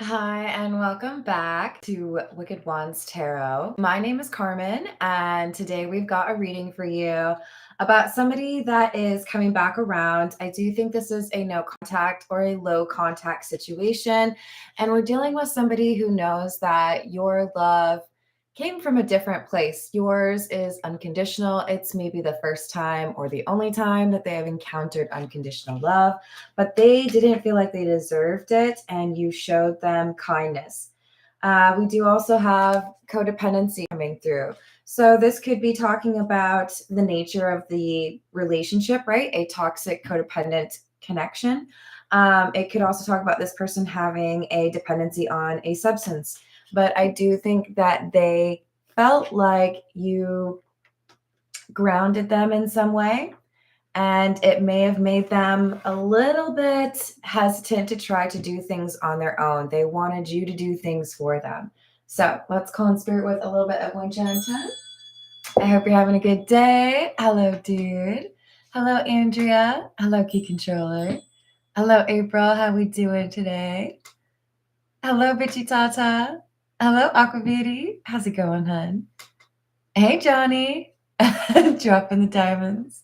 Hi, and welcome back to Wicked Wands Tarot. My name is Carmen, and today we've got a reading for you about somebody that is coming back around. I do think this is a no contact or a low contact situation, and we're dealing with somebody who knows that your love came from a different place. Yours is unconditional. It's maybe the first time or the only time that they have encountered unconditional love, but they didn't feel like they deserved it, and you showed them kindness. We do also have codependency coming through. So this could be talking about the nature of the relationship, right? A toxic codependent connection. It could also talk about this person having a dependency on a substance. But I do think that they felt like you grounded them in some way, and it may have made them a little bit hesitant to try to do things on their own. They wanted you to do things for them. So let's call in spirit with a little bit of Winchanta. I hope you're having a good day. Hello, dude. Hello, Andrea. Hello, Key Controller. Hello, April. How we doing today? Hello, Bitchy Tata. Hello, Aqua Beauty. How's it going, hun? Hey, Johnny. Dropping the diamonds.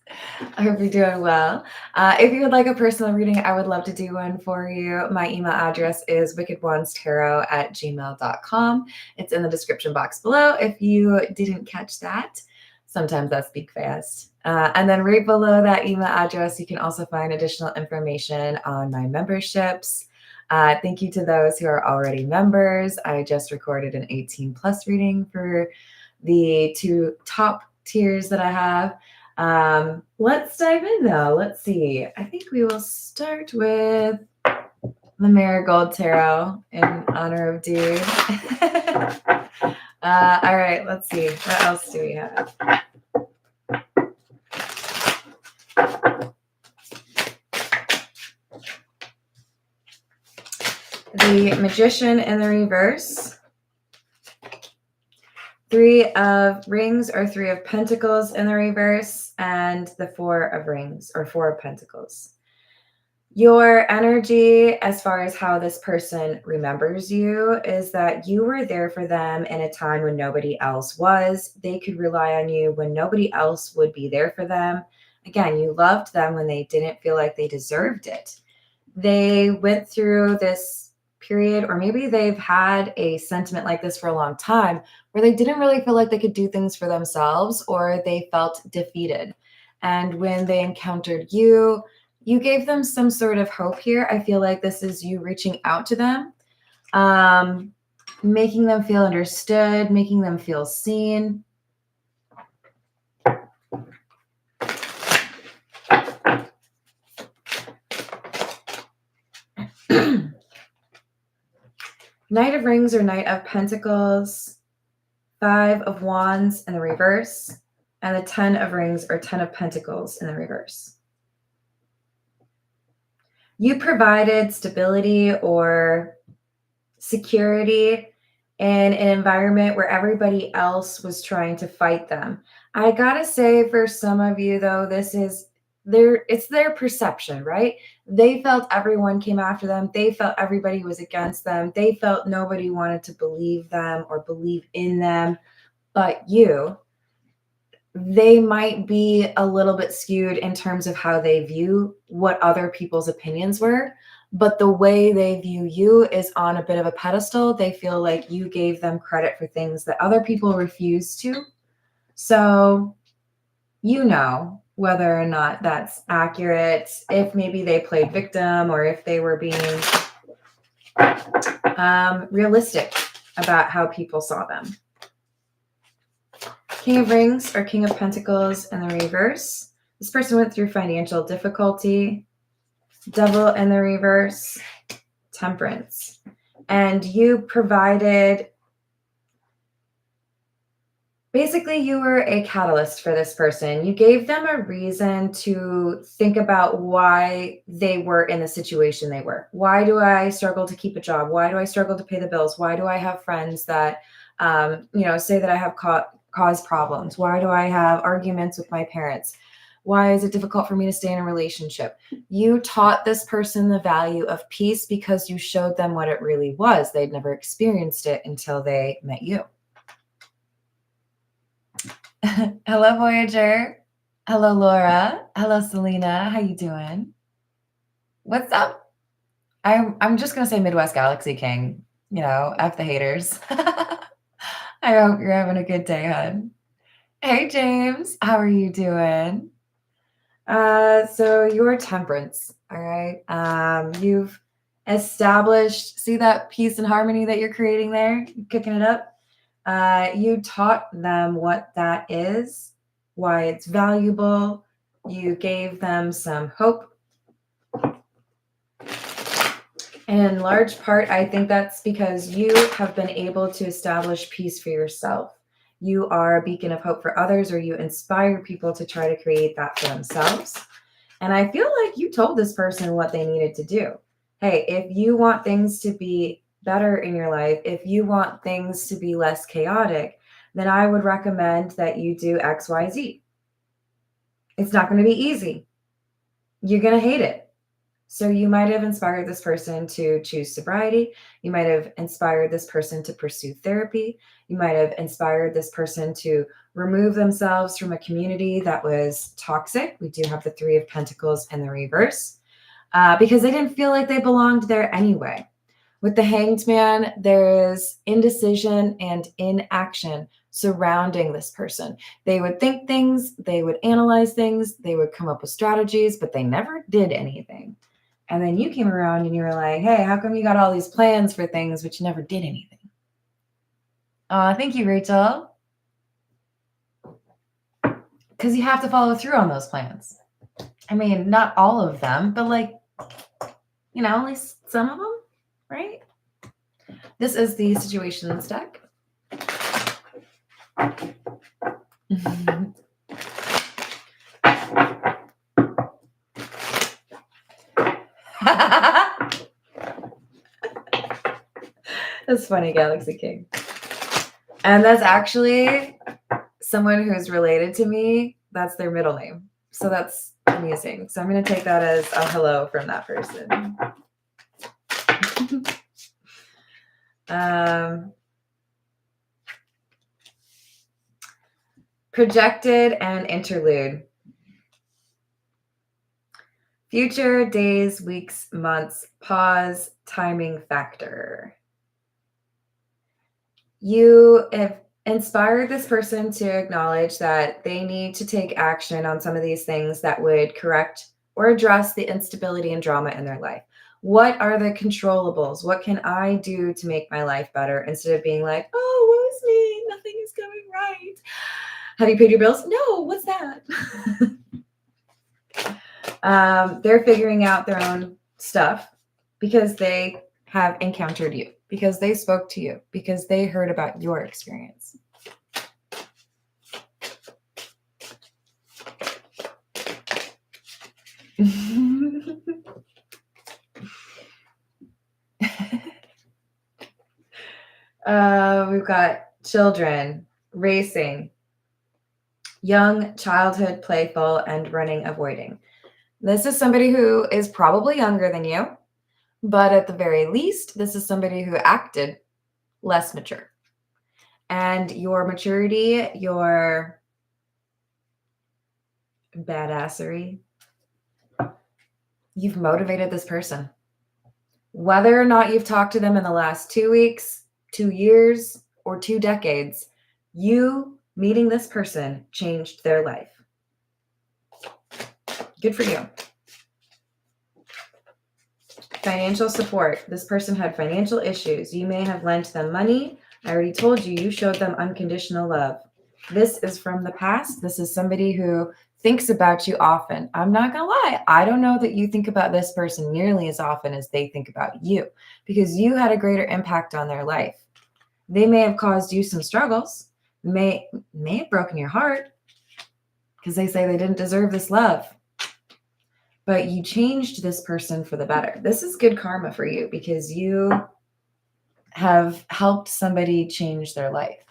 I hope you're doing well. If you would like a personal reading, I would love to do one for you. My email address is wickedwandstarot@gmail.com. It's in the description box below if you didn't catch that. Sometimes I speak fast. And then right below that email address, you can also find additional information on my memberships. Thank you to those who are already members. I just recorded an 18 plus reading for the two top tiers that I have. Let's dive in though. Let's see. I think we will start with the Marigold Tarot in honor of Dude. All right, let's see. What else do we have? The Magician in the reverse. Three of Rings or Three of Pentacles in the reverse, and the Four of Rings or Four of Pentacles. Your energy, as far as how this person remembers you, is that you were there for them in a time when nobody else was. They could rely on you when nobody else would be there for them. Again, you loved them when they didn't feel like they deserved it. They went through this period, or maybe they've had a sentiment like this for a long time, where they didn't really feel like they could do things for themselves, or they felt defeated. And when they encountered you, you gave them some sort of hope here. I feel like this is you reaching out to them, making them feel understood, making them feel seen. Knight of Rings or Knight of Pentacles, Five of Wands in the reverse, and the 10 of Rings or 10 of Pentacles in the reverse. You provided stability or security in an environment where everybody else was trying to fight them. I gotta say, for some of you though, it's their perception, right? They felt everyone came after them. They felt everybody was against them. They felt nobody wanted to believe them or believe in them but you. They might be a little bit skewed in terms of how they view what other people's opinions were, but the way they view you is on a bit of a pedestal. They feel like you gave them credit for things that other people refuse to. So you know whether or not that's accurate, if maybe they played victim or if they were being realistic about how people saw them. King of Rings or King of Pentacles in the reverse. This person went through financial difficulty. Devil in the reverse. Temperance. And you provided, basically you were a catalyst for this person. You gave them a reason to think about why they were in the situation they were. Why do I struggle to keep a job? Why do I struggle to pay the bills? Why do I have friends that, say that I have caused problems? Why do I have arguments with my parents? Why is it difficult for me to stay in a relationship? You taught this person the value of peace because you showed them what it really was. They'd never experienced it until they met you. Hello, Voyager. Hello, Laura. Hello, Selena. How you doing? What's up? I'm just gonna say Midwest Galaxy King. You know, F the haters. I hope you're having a good day, hon. Hey, James. How are you doing? So you're Temperance, all right? You've established, see that peace and harmony that you're creating there, kicking it up? You taught them what that is, why it's valuable. You gave them some hope. And in large part, I think that's because you have been able to establish peace for yourself. You are a beacon of hope for others, or you inspire people to try to create that for themselves. And I feel like you told this person what they needed to do. Hey, if you want things to be better in your life, if you want things to be less chaotic, then I would recommend that you do X, Y, Z. It's not going to be easy. You're going to hate it. So you might have inspired this person to choose sobriety. You might have inspired this person to pursue therapy. You might have inspired this person to remove themselves from a community that was toxic. We do have the Three of Pentacles in the reverse because they didn't feel like they belonged there anyway. With the Hanged Man, there is indecision and inaction surrounding this person. They would think things, they would analyze things, they would come up with strategies, but they never did anything. And then you came around and you were like, hey, how come you got all these plans for things but you never did anything? Thank you, Rachel. Because you have to follow through on those plans. I mean, not all of them, but like, you know, at least some of them, right? This is the Situations deck. That's funny, Galaxy King. And that's actually someone who's related to me. That's their middle name. So that's amusing. So I'm going to take that as a hello from that person. Projected and interlude. Future, days, weeks, months, pause, timing factor. You have inspired this person to acknowledge that they need to take action on some of these things that would correct or address the instability and drama in their life. What are the controllables? What can I do to make my life better instead of being like, oh, woe is me, nothing is going right. Have you paid your bills? No, what's that? They're figuring out their own stuff because they have encountered you, because they spoke to you, because they heard about your experience. We've got children, racing, young, childhood, playful, and running, avoiding. This is somebody who is probably younger than you, but at the very least, this is somebody who acted less mature. And your maturity, your badassery, you've motivated this person. Whether or not you've talked to them in the last 2 weeks, 2 years, or 2 decades, you meeting this person changed their life. Good for you. Financial support. This person had financial issues. You may have lent them money. I already told you, you showed them unconditional love. This is from the past. This is somebody who thinks about you often. I'm not going to lie. I don't know that you think about this person nearly as often as they think about you because you had a greater impact on their life. They may have caused you some struggles, may have broken your heart because they say they didn't deserve this love. But you changed this person for the better. This is good karma for you because you have helped somebody change their life.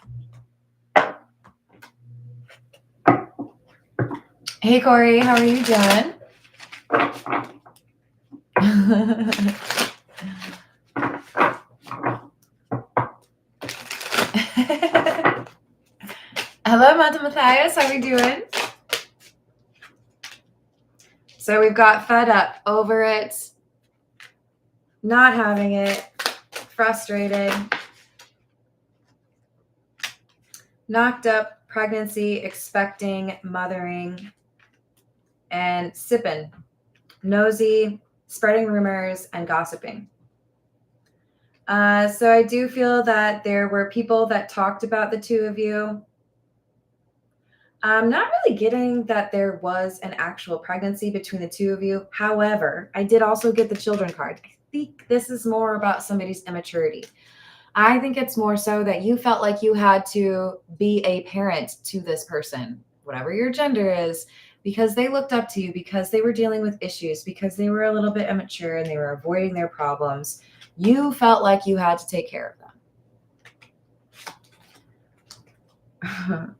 Hey, Corey, how are you doing? Hello, Mata Matthias. How are we doing? So we've got fed up, over it, not having it, frustrated, knocked up, pregnancy, expecting, mothering, and sipping, nosy, spreading rumors, and gossiping. So I do feel that there were people that talked about the two of you. I'm not really getting that there was an actual pregnancy between the two of you. However, I did also get the children card. I think this is more about somebody's immaturity. I think it's more so that you felt like you had to be a parent to this person, whatever your gender is, because they looked up to you, because they were dealing with issues, because they were a little bit immature and they were avoiding their problems. You felt like you had to take care of them.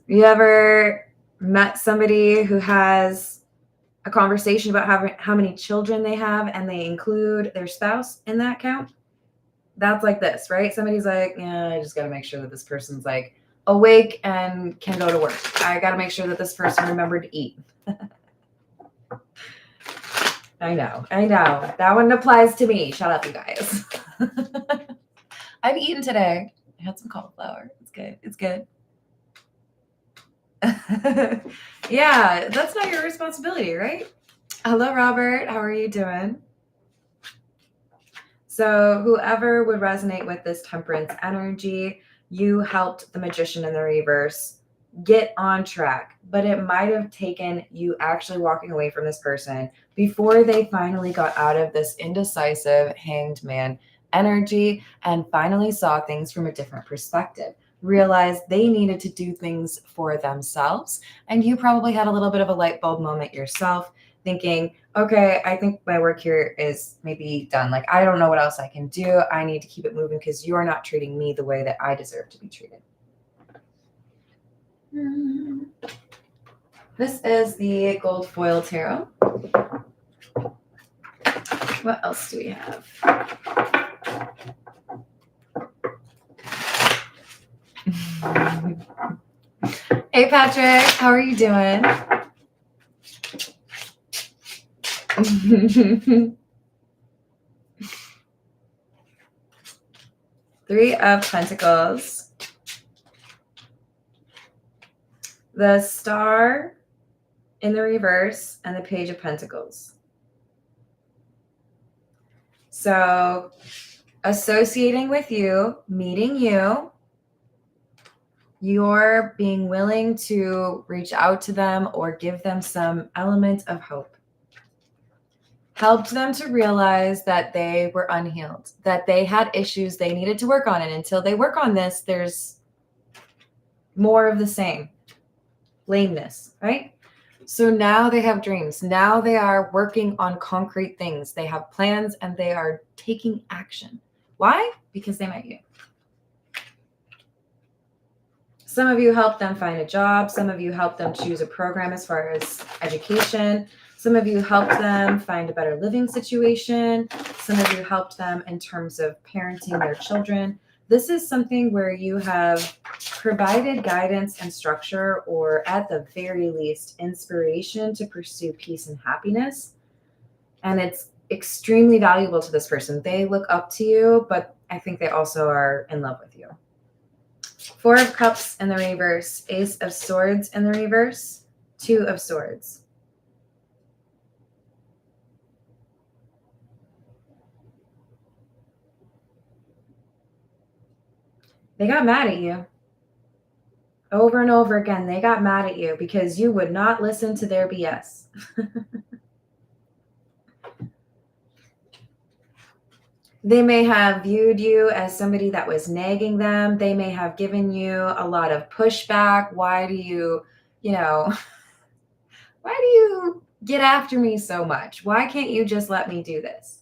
You ever met somebody who has a conversation about how many children they have and they include their spouse in that count? That's like this, right? Somebody's like, yeah, I just got to make sure that this person's like awake and can go to work. I got to make sure that this person remembered to eat. I know. That one applies to me. Shut up, you guys. I've eaten today. I had some cauliflower. It's good. Yeah, that's not your responsibility, right? Hello, Robert. How are you doing? So whoever would resonate with this temperance energy, you helped the magician in the reverse get on track, but it might have taken you actually walking away from this person before they finally got out of this indecisive hanged man energy and finally saw things from a different perspective, realized they needed to do things for themselves. And you probably had a little bit of a light bulb moment yourself, thinking, okay, I think my work here is maybe done. Like, I don't know what else I can do. I need to keep it moving because you're not treating me the way that I deserve to be treated. This is the gold foil tarot. What else do we have? Hey, Patrick, how are you doing? Three of Pentacles. The Star in the reverse and the Page of Pentacles. So associating with you, meeting you, you're being willing to reach out to them or give them some element of hope. Helped them to realize that they were unhealed, that they had issues they needed to work on. And until they work on this, there's more of the same lameness, right? So now they have dreams. Now they are working on concrete things. They have plans and they are taking action. Why? Because they met you. Some of you helped them find a job. Some of you helped them choose a program as far as education. Some of you helped them find a better living situation. Some of you helped them in terms of parenting their children. This is something where you have provided guidance and structure, or at the very least, inspiration to pursue peace and happiness. And it's extremely valuable to this person. They look up to you, but I think they also are in love with you. Four of Cups in the reverse, Ace of Swords in the reverse, Two of Swords. They got mad at you. Over and over again, they got mad at you because you would not listen to their BS. They may have viewed you as somebody that was nagging them. They may have given you a lot of pushback. Why do you get after me so much? Why can't you just let me do this?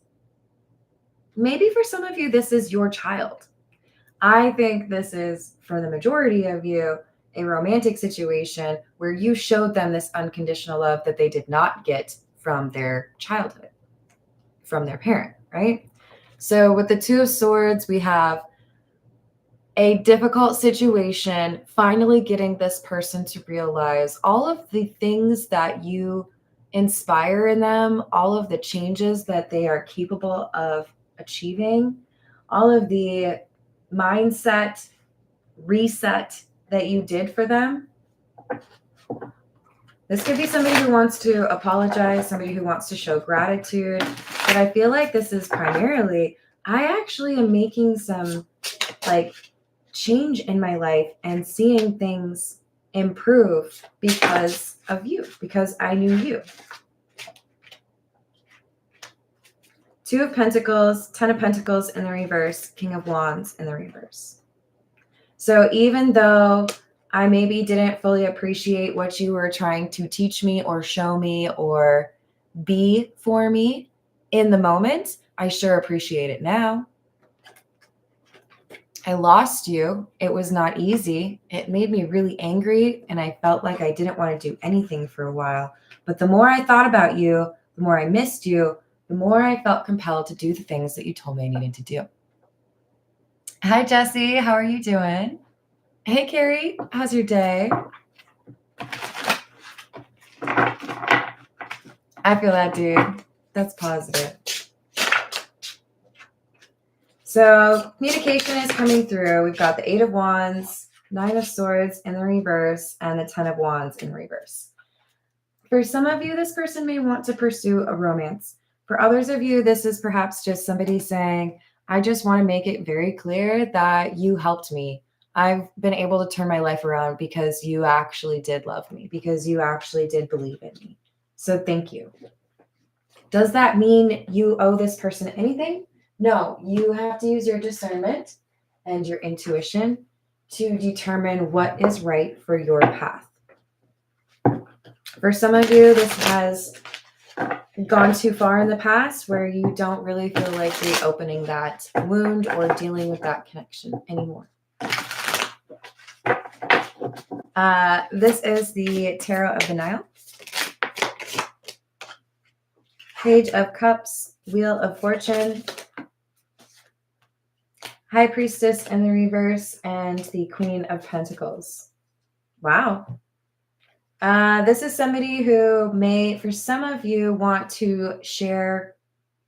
Maybe for some of you, this is your child. I think this is, for the majority of you, a romantic situation where you showed them this unconditional love that they did not get from their childhood, from their parent, right? So with the Two of Swords, we have a difficult situation, finally getting this person to realize all of the things that you inspire in them, all of the changes that they are capable of achieving, all of the mindset reset that you did for them. This could be somebody who wants to apologize, somebody who wants to show gratitude, but I feel like this is primarily, I actually am making some like change in my life and seeing things improve because of you, because I knew you. Two of Pentacles, Ten of Pentacles in the reverse, King of Wands in the reverse. So even though I maybe didn't fully appreciate what you were trying to teach me or show me or be for me in the moment, I sure appreciate it now. I lost you. It was not easy. It made me really angry, and I felt like I didn't want to do anything for a while. But the more I thought about you, the more I missed you, the more I felt compelled to do the things that you told me I needed to do. Hi, Jesse. How are you doing? Hey, Carrie. How's your day? I feel that, dude. That's positive. So communication is coming through. We've got the Eight of Wands, Nine of Swords in the reverse, and the Ten of Wands in reverse. For some of you, this person may want to pursue a romance. For others of you, this is perhaps just somebody saying, I just want to make it very clear that you helped me. I've been able to turn my life around because you actually did love me, because you actually did believe in me. So thank you. Does that mean you owe this person anything? No, you have to use your discernment and your intuition to determine what is right for your path. For some of you, this has gone too far in the past where you don't really feel like reopening that wound or dealing with that connection anymore. This is the Tarot of the Nile. Page of Cups, Wheel of Fortune, High Priestess in the reverse, and the Queen of Pentacles. Wow. This is somebody who may, for some of you, want to share,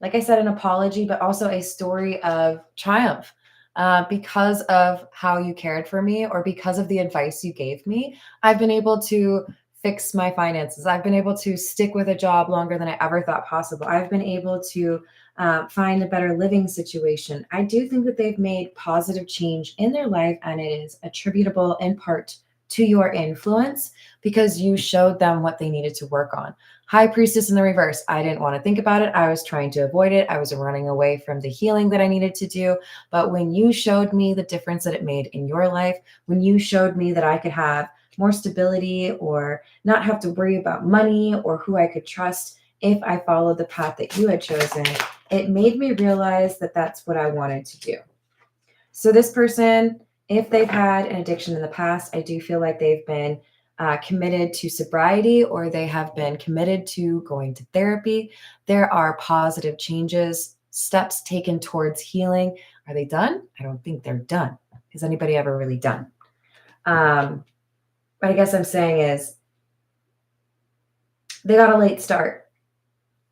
like I said, an apology, but also a story of triumph because of how you cared for me or because of the advice you gave me. I've been able to fix my finances. I've been able to stick with a job longer than I ever thought possible. I've been able to find a better living situation. I do think that they've made positive change in their life, and it is attributable in part to your influence because you showed them what they needed to work on. High Priestess in the reverse. I didn't want to think about it. I was trying to avoid it. I was running away from the healing that I needed to do. But when you showed me the difference that it made in your life, when you showed me that I could have more stability or not have to worry about money or who I could trust if I followed the path that you had chosen, it made me realize that that's what I wanted to do. So this person, if they've had an addiction in the past, I do feel like they've been committed to sobriety or they have been committed to going to therapy. There are positive changes, steps taken towards healing. Are they done? I don't think they're done. Is anybody ever really done? What I guess I'm saying is they got a late start.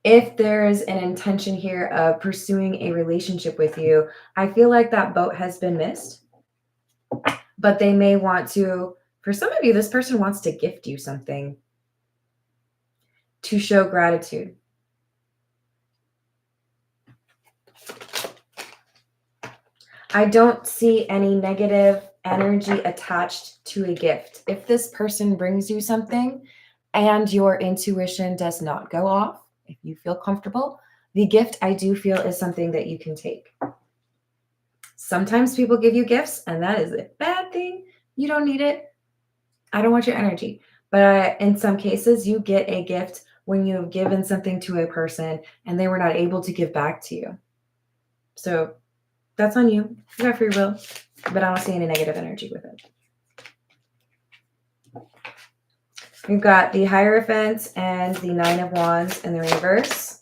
If there's an intention here of pursuing a relationship with you, I feel like that boat has been missed. But they may want to, for some of you, this person wants to gift you something to show gratitude. I don't see any negative energy attached to a gift. If this person brings you something and your intuition does not go off, if you feel comfortable, the gift I do feel is something that you can take. Sometimes people give you gifts and that is a bad thing. You don't need it. I don't want your energy. But in some cases, you get a gift when you've given something to a person and they were not able to give back to you. So that's on you. You got free will, but I don't see any negative energy with it. We've got the Hierophant and the Nine of Wands in the reverse.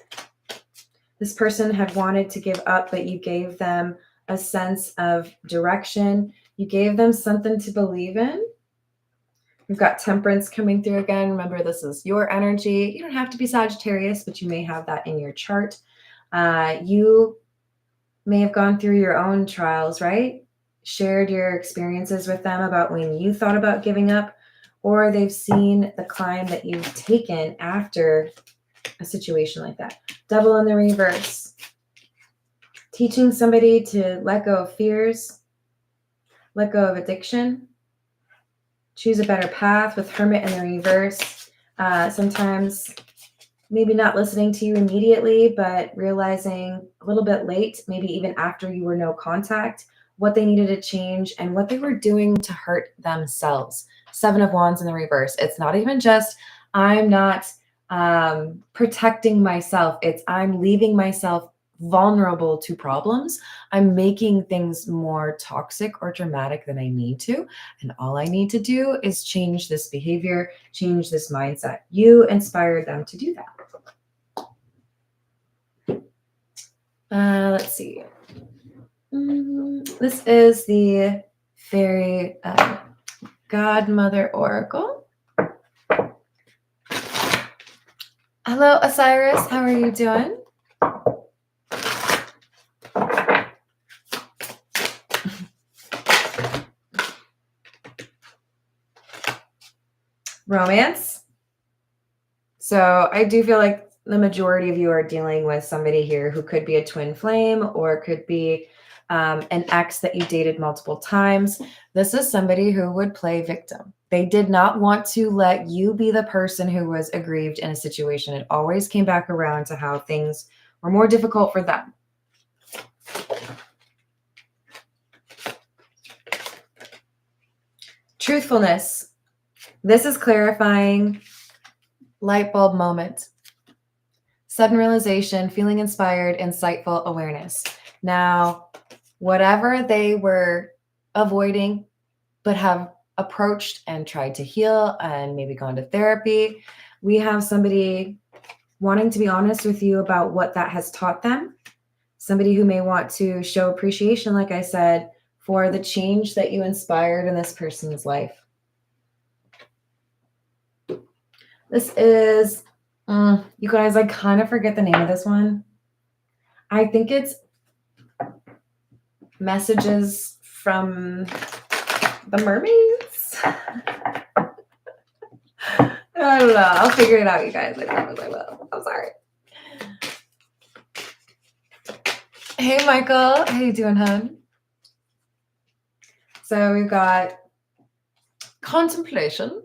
This person had wanted to give up, but you gave them a sense of direction. You gave them something to believe in. We've got Temperance coming through again. Remember, this is your energy. You don't have to be Sagittarius, but you may have that in your chart. You may have gone through your own trials, right? Shared your experiences with them about when you thought about giving up, or they've seen the climb that you've taken after a situation like that. Devil in the reverse. Teaching somebody to let go of fears, let go of addiction, choose a better path with Hermit in the reverse. Sometimes maybe not listening to you immediately, but realizing a little bit late, maybe even after you were no contact, what they needed to change and what they were doing to hurt themselves. Seven of Wands in the reverse. It's not even just, I'm not protecting myself. It's I'm leaving myself vulnerable to problems. I'm making things more toxic or dramatic than I need to. And all I need to do is change this behavior, change this mindset. You inspired them to do that. Let's see. This is the Fairy Godmother Oracle. Hello, Osiris. How are you doing? Romance. So I do feel like the majority of you are dealing with somebody here who could be a twin flame or could be an ex that you dated multiple times. This is somebody who would play victim. They did not want to let you be the person who was aggrieved in a situation. It always came back around to how things were more difficult for them. Truthfulness. This is clarifying. Light bulb moment. Sudden realization, feeling inspired, insightful awareness. Now, whatever they were avoiding, but have approached and tried to heal and maybe gone to therapy, we have somebody wanting to be honest with you about what that has taught them. Somebody who may want to show appreciation, like I said, for the change that you inspired in this person's life. This is, you guys, I kind of forget the name of this one. I think it's Messages from the Mermaids. I don't know. I'll figure it out, you guys. I promise I will. I'm sorry. Hey, Michael. How you doing, hon? So we've got contemplation.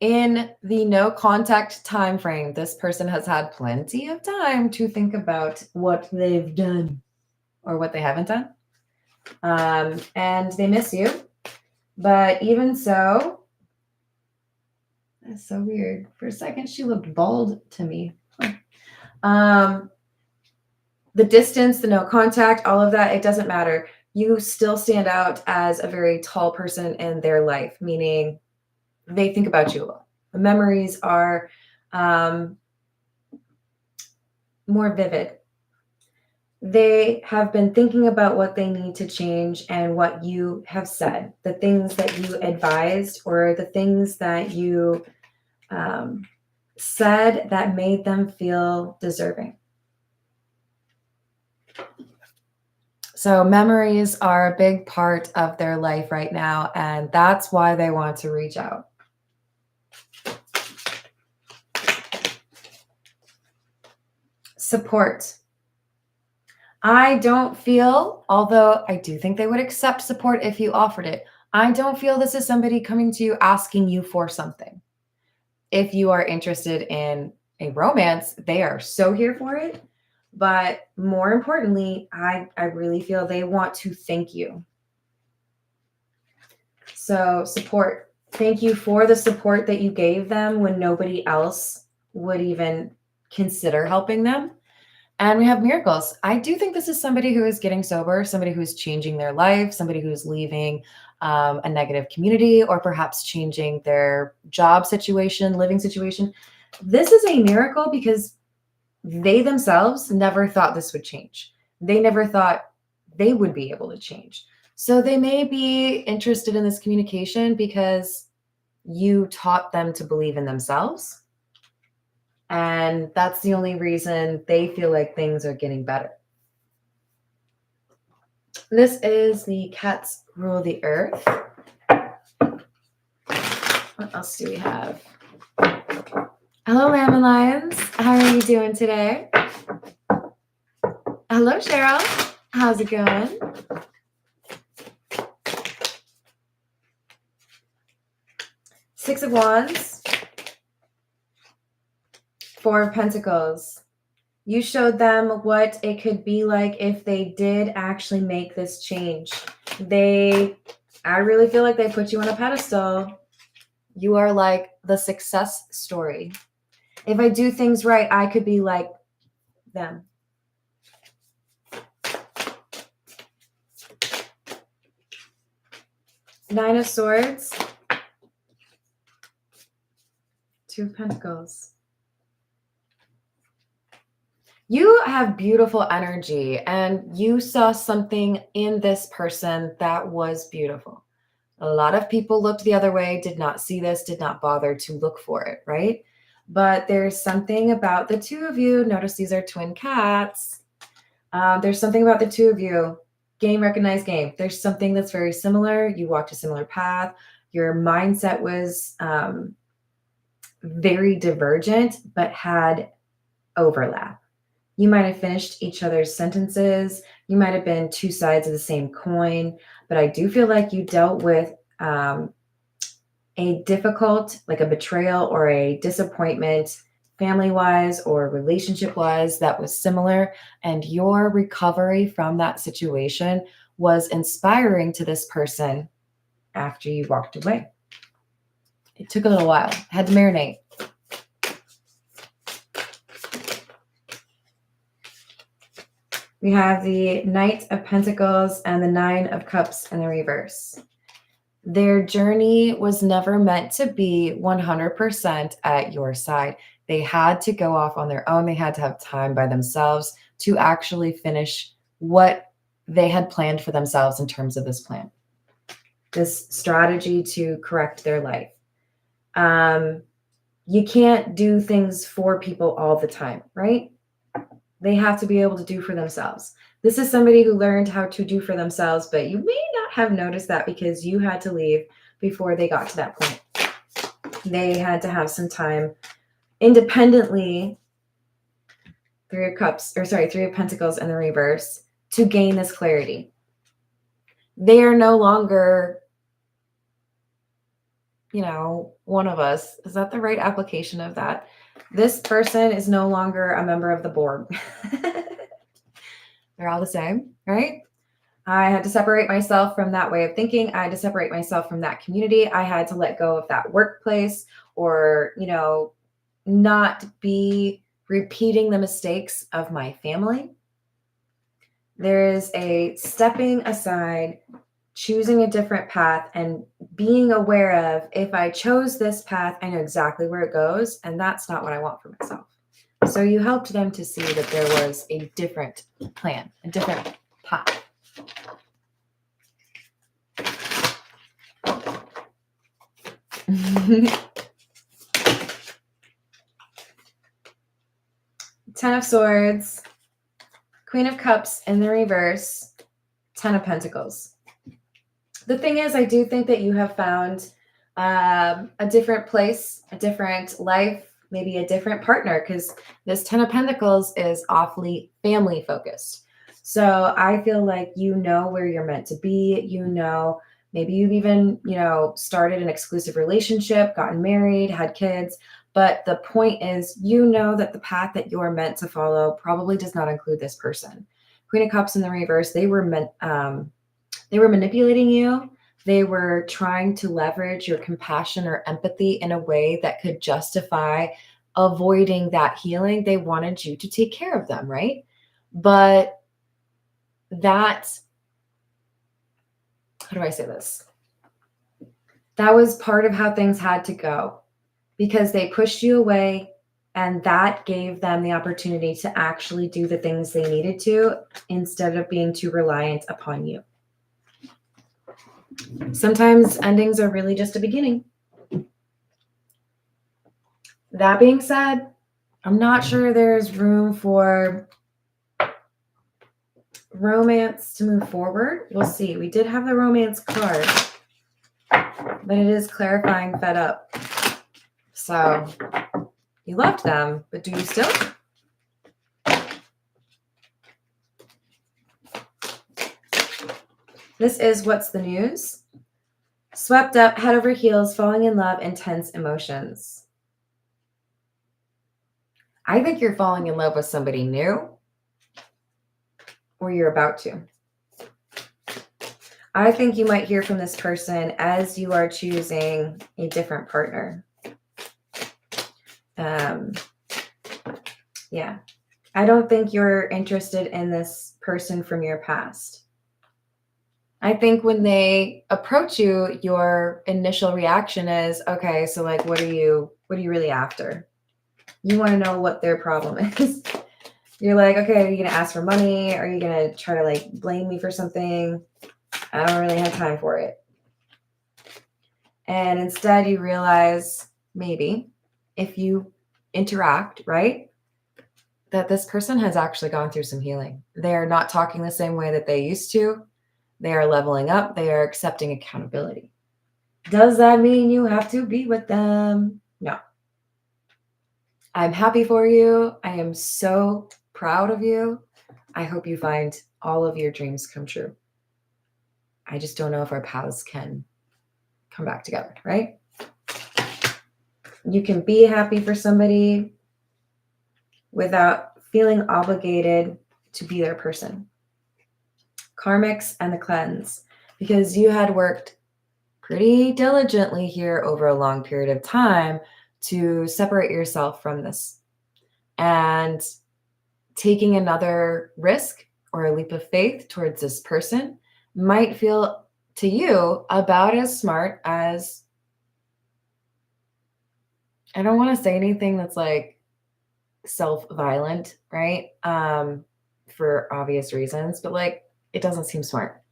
In the no contact time frame, this person has had plenty of time to think about what they've done or what they haven't done. And they miss you. But even so, that's so weird. For a second, she looked bald to me. The distance, the no contact, all of that, it doesn't matter. You still stand out as a very tall person in their life, meaning they think about you a lot. The memories are more vivid. They have been thinking about what they need to change and what you have said, the things that you advised or the things that you said that made them feel deserving. So memories are a big part of their life right now, and that's why they want to reach out. Support. I don't feel, although I do think they would accept support if you offered it, I don't feel this is somebody coming to you asking you for something. If you are interested in a romance, they are so here for it. But more importantly, I really feel they want to thank you. So support. Thank you for the support that you gave them when nobody else would even consider helping them. And we have miracles. I do think this is somebody who is getting sober, somebody who's changing their life, somebody who's leaving a negative community, or perhaps changing their job situation, living situation. This is a miracle because they themselves never thought this would change. They never thought they would be able to change. So they may be interested in this communication because you taught them to believe in themselves. And that's the only reason they feel like things are getting better. This is the cats rule the earth. What else do we have? Hello, Lamb and Lions. How are you doing today? Hello, Cheryl. How's it going? Six of Wands. Four of Pentacles. You showed them what it could be like if they did actually make this change. I really feel like they put you on a pedestal. You are like the success story. If I do things right, I could be like them. Nine of Swords. Two of Pentacles. You have beautiful energy and you saw something in this person that was beautiful. A lot of people looked the other way, did not see this, did not bother to look for it, right? But there's something about the two of you. Notice these are twin cats. There's something about the two of you. Game, recognize game. There's something that's very similar. You walked a similar path. Your mindset was very divergent, but had overlap. You might have finished each other's sentences. You might have been two sides of the same coin, but I do feel like you dealt with a difficult, like a betrayal or a disappointment, family-wise or relationship-wise, that was similar. And your recovery from that situation was inspiring to this person after you walked away. It took a little while. Had to marinate. We have the Knight of Pentacles and the Nine of Cups in the reverse. Their journey was never meant to be 100% at your side. They had to go off on their own. They had to have time by themselves to actually finish what they had planned for themselves in terms of this plan, this strategy to correct their life. You can't do things for people all the time, right? They have to be able to do for themselves. This is somebody who learned how to do for themselves, but you may not have noticed that because you had to leave before they got to that point. They had to have some time independently, Three of Pentacles in the reverse, to gain this clarity. They are no longer, one of us. Is that the right application of that? This person is no longer a member of the board. They're all the same, right? I had to separate myself from that way of thinking. I had to separate myself from that community. I had to let go of that workplace or, not be repeating the mistakes of my family. There is a stepping aside, choosing a different path, and being aware of, if I chose this path, I know exactly where it goes, and that's not what I want for myself. So you helped them to see that there was a different plan, a different path. Ten of Swords, Queen of Cups in the reverse, Ten of Pentacles. The thing is, I do think that you have found a different place, a different life, maybe a different partner, because this Ten of Pentacles is awfully family focused. So I feel like you know where you're meant to be. Maybe you've even, started an exclusive relationship, gotten married, had kids. But the point is, that the path that you're meant to follow probably does not include this person. Queen of Cups in the reverse, they were manipulating you. They were trying to leverage your compassion or empathy in a way that could justify avoiding that healing. They wanted you to take care of them, right? But how do I say this? That was part of how things had to go because they pushed you away, and that gave them the opportunity to actually do the things they needed to instead of being too reliant upon you. Sometimes endings are really just a beginning. That being said, I'm not sure there's room for romance to move forward. We'll see. We did have the romance card, but it is clarifying fed up. So you loved them, but do you still? This is What's the News? Swept up, head over heels, falling in love, intense emotions. I think you're falling in love with somebody new, or you're about to. I think you might hear from this person as you are choosing a different partner. Yeah. I don't think you're interested in this person from your past. I think when they approach you, your initial reaction is, okay, so like, what are you really after? You want to know what their problem is. You're like, okay, are you going to ask for money? Are you going to try to like blame me for something? I don't really have time for it. And instead you realize maybe if you interact, right, that this person has actually gone through some healing. They are not talking the same way that they used to. They are leveling up. They are accepting accountability. Does that mean you have to be with them? No. I'm happy for you. I am so proud of you. I hope you find all of your dreams come true. I just don't know if our paths can come back together, right? You can be happy for somebody without feeling obligated to be their person. Karmics and the cleanse, because you had worked pretty diligently here over a long period of time to separate yourself from this. And taking another risk or a leap of faith towards this person might feel to you about as smart as, I don't want to say anything that's like self-violent, right? For obvious reasons, but like, it doesn't seem smart.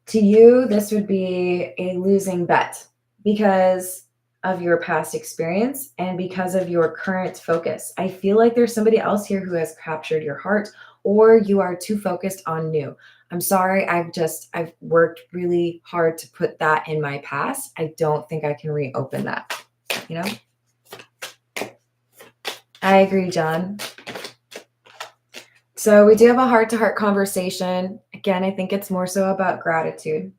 To you, this would be a losing bet because of your past experience and because of your current focus. I feel like there's somebody else here who has captured your heart, or you are too focused on new. I'm sorry, I've worked really hard to put that in my past. I don't think I can reopen that, you know? I agree, John. So we do have a heart-to-heart conversation. Again, I think it's more so about gratitude.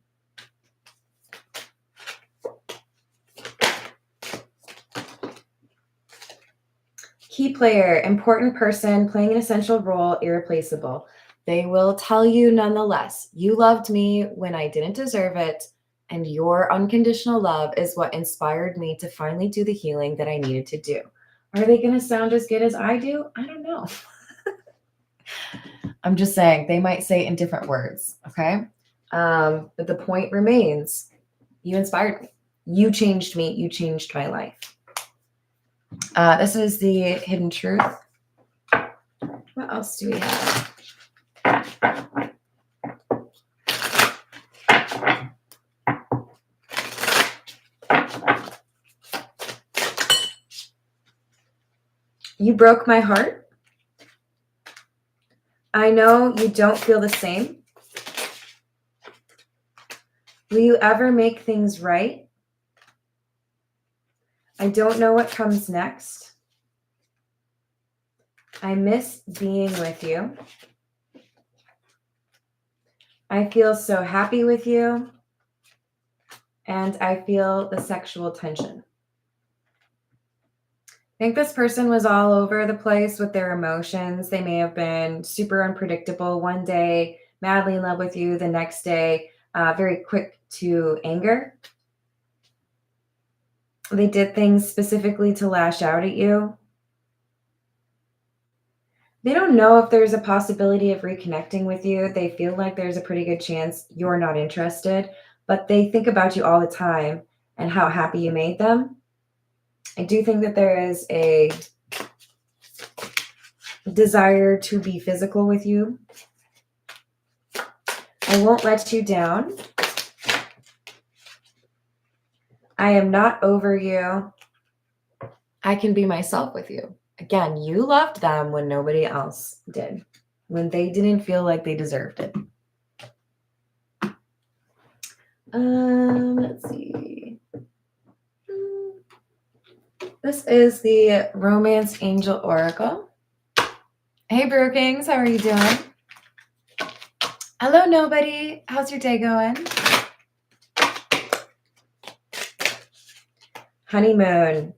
Key player, important person, playing an essential role, irreplaceable. They will tell you nonetheless, you loved me when I didn't deserve it, and your unconditional love is what inspired me to finally do the healing that I needed to do. Are they going to sound as good as I do? I don't know. I'm just saying they might say it in different words, okay? But the point remains, you inspired me. You changed me. You changed my life. This is the hidden truth. What else do we have? You broke my heart. I know you don't feel the same. Will you ever make things right? I don't know what comes next. I miss being with you. I feel so happy with you. And I feel the sexual tension. I think this person was all over the place with their emotions. They may have been super unpredictable one day, madly in love with you the next day, very quick to anger. They did things specifically to lash out at you. They don't know if there's a possibility of reconnecting with you. They feel like there's a pretty good chance you're not interested, but they think about you all the time. and how happy you made them. I do think that there is a desire to be physical with you. I won't let you down. I am not over you. I can be myself with you. Again, you loved them when nobody else did, when they didn't feel like they deserved it. Let's see. This is the Romance Angel Oracle. Hey, Brew Kings, how are you doing? Hello, nobody. How's your day going? Honeymoon.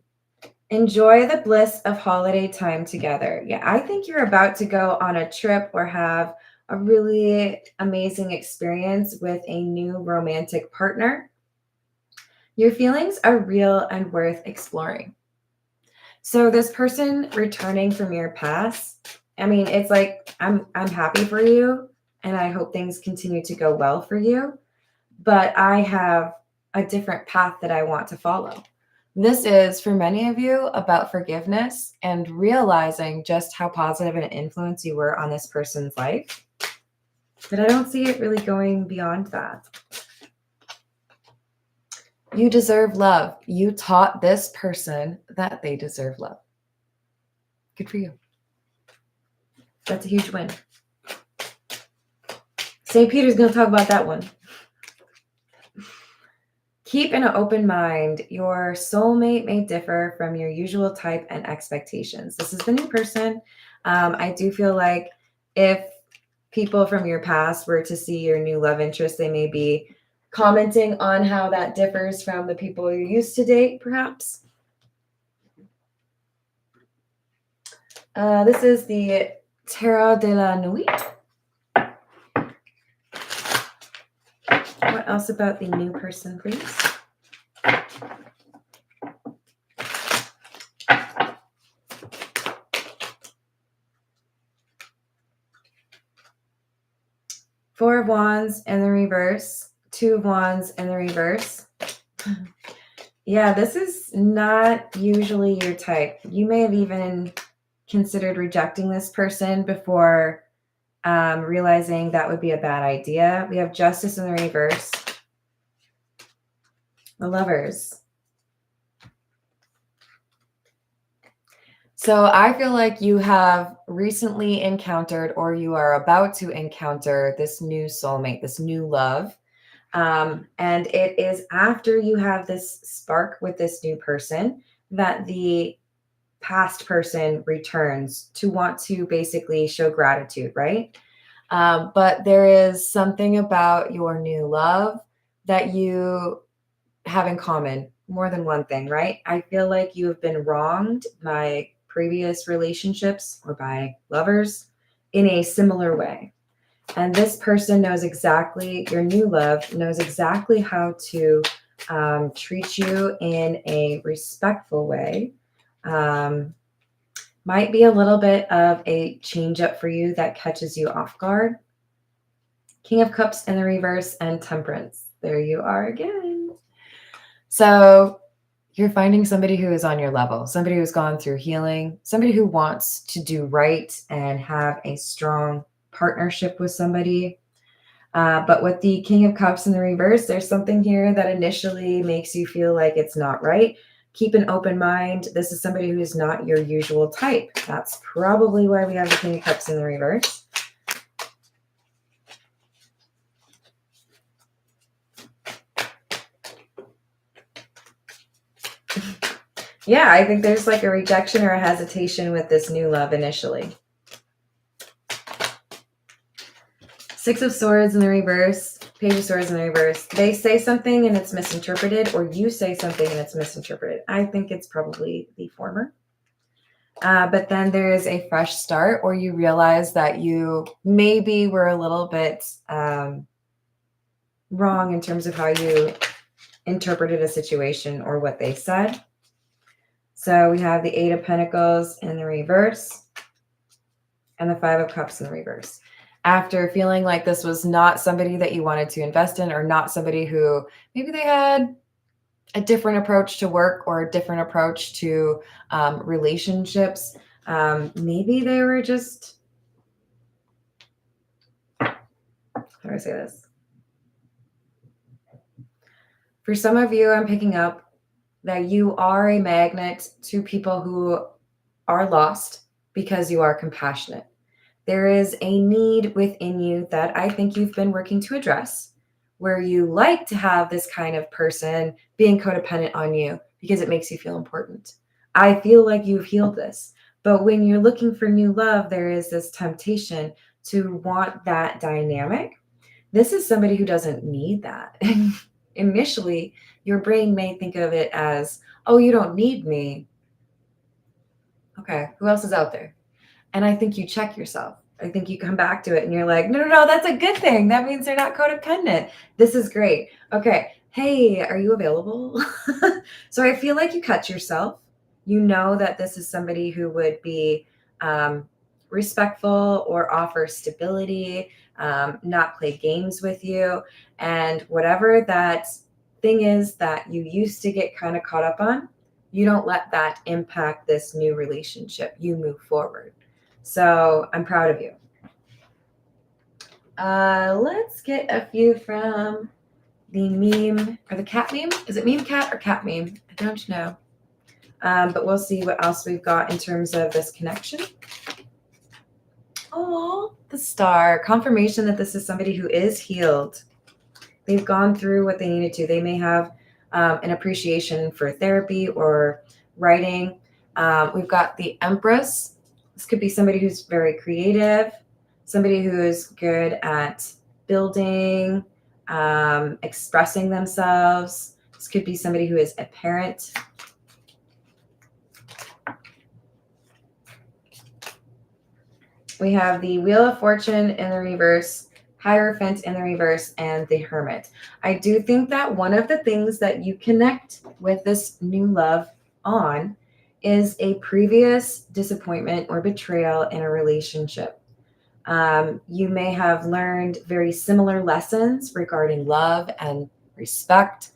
Enjoy the bliss of holiday time together. Yeah, I think you're about to go on a trip or have a really amazing experience with a new romantic partner. Your feelings are real and worth exploring. So this person returning from your past, I mean, it's like I'm happy for you and I hope things continue to go well for you, but I have a different path that I want to follow. This is, for many of you, about forgiveness and realizing just how positive an influence you were on this person's life. But I don't see it really going beyond that. You deserve love. You taught this person that they deserve love. Good for you. That's a huge win. St. Peter's going to talk about that one. Keep an open mind. Your soulmate may differ from your usual type and expectations. This is the new person. I do feel like if people from your past were to see your new love interest, they may be commenting on how that differs from the people you used to date, perhaps. This is the Tarot de la Nuit. What else about the new person, please? Four of Wands in the reverse, Two of Wands in the reverse. Yeah, this is not usually your type. You may have even considered rejecting this person before realizing that would be a bad idea. We have Justice in the reverse. The Lovers. So I feel like you have recently encountered or you are about to encounter this new soulmate, this new love. And it is after you have this spark with this new person that the past person returns to want to basically show gratitude, right? But there is something about your new love that you have in common, more than one thing, right? I feel like you have been wronged by previous relationships or by lovers in a similar way. And this person knows exactly, your new love knows exactly how to treat you in a respectful way. Might be a little bit of a change up for you that catches you off guard. King of Cups in the reverse and Temperance. There you are again. So you're finding somebody who is on your level, somebody who's gone through healing, somebody who wants to do right and have a strong partnership with somebody. But with the King of Cups in the reverse, there's something here that initially makes you feel like it's not right. Keep an open mind. This is somebody who is not your usual type. That's probably why we have the King of Cups in the reverse. Yeah, I think there's like a rejection or a hesitation with this new love initially. Six of Swords in the reverse, Page of Swords in the reverse. They say something and it's misinterpreted, or you say something and it's misinterpreted. I think it's probably the former. But then there is a fresh start, or you realize that you maybe were a little bit wrong in terms of how you interpreted a situation or what they said. So we have the Eight of Pentacles in the reverse and the Five of Cups in the reverse. After feeling like this was not somebody that you wanted to invest in, or not somebody who maybe they had a different approach to work or a different approach to relationships. Maybe they were just, how do I say this? For some of you, I'm picking up that you are a magnet to people who are lost because you are compassionate. There is a need within you that I think you've been working to address, where you like to have this kind of person being codependent on you because it makes you feel important. I feel like you've healed this. But when you're looking for new love, there is this temptation to want that dynamic. This is somebody who doesn't need that. Initially, your brain may think of it as, oh, you don't need me. Okay, who else is out there? And I think you check yourself. I think you come back to it and you're like, no, no, no, that's a good thing. That means they're not codependent. This is great. Okay. Hey, are you available? So I feel like you cut yourself. You know that this is somebody who would be respectful or offer stability, not play games with you. And whatever that thing is that you used to get kind of caught up on, you don't let that impact this new relationship. You move forward. So I'm proud of you. Let's get a few from the meme or the cat meme. Is it meme cat or cat meme? I don't know. But we'll see what else we've got in terms of this connection. Oh, the star. Confirmation that this is somebody who is healed. They've gone through what they needed to. They may have an appreciation for therapy or writing. We've got the Empress. This could be somebody who's very creative, somebody who is good at building, expressing themselves. This could be somebody who is a parent. We have the Wheel of Fortune in the reverse, Hierophant in the reverse, and the Hermit. I do think that one of the things that you connect with this new love on is a previous disappointment or betrayal in a relationship. You may have learned very similar lessons regarding love and respect,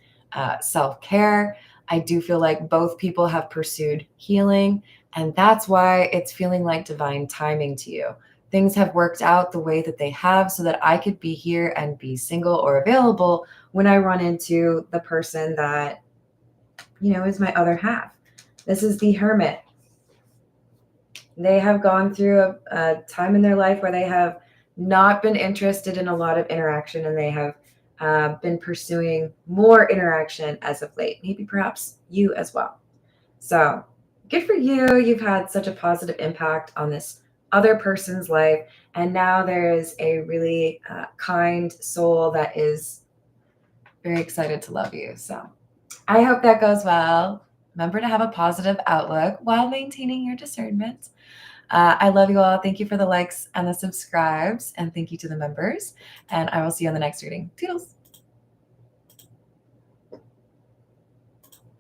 self-care. I do feel like both people have pursued healing, and that's why it's feeling like divine timing to you. Things have worked out the way that they have so that I could be here and be single or available when I run into the person that, is my other half. This is the Hermit. They have gone through a time in their life where they have not been interested in a lot of interaction, and they have been pursuing more interaction as of late, maybe perhaps you as well. So good for you. You've had such a positive impact on this other person's life, and now there is a really kind soul that is very excited to love you. So I hope that goes well. Remember to have a positive outlook while maintaining your discernment. I love you all. Thank you for the likes and the subscribes, and thank you to the members. And I will see you on the next reading. Toodles.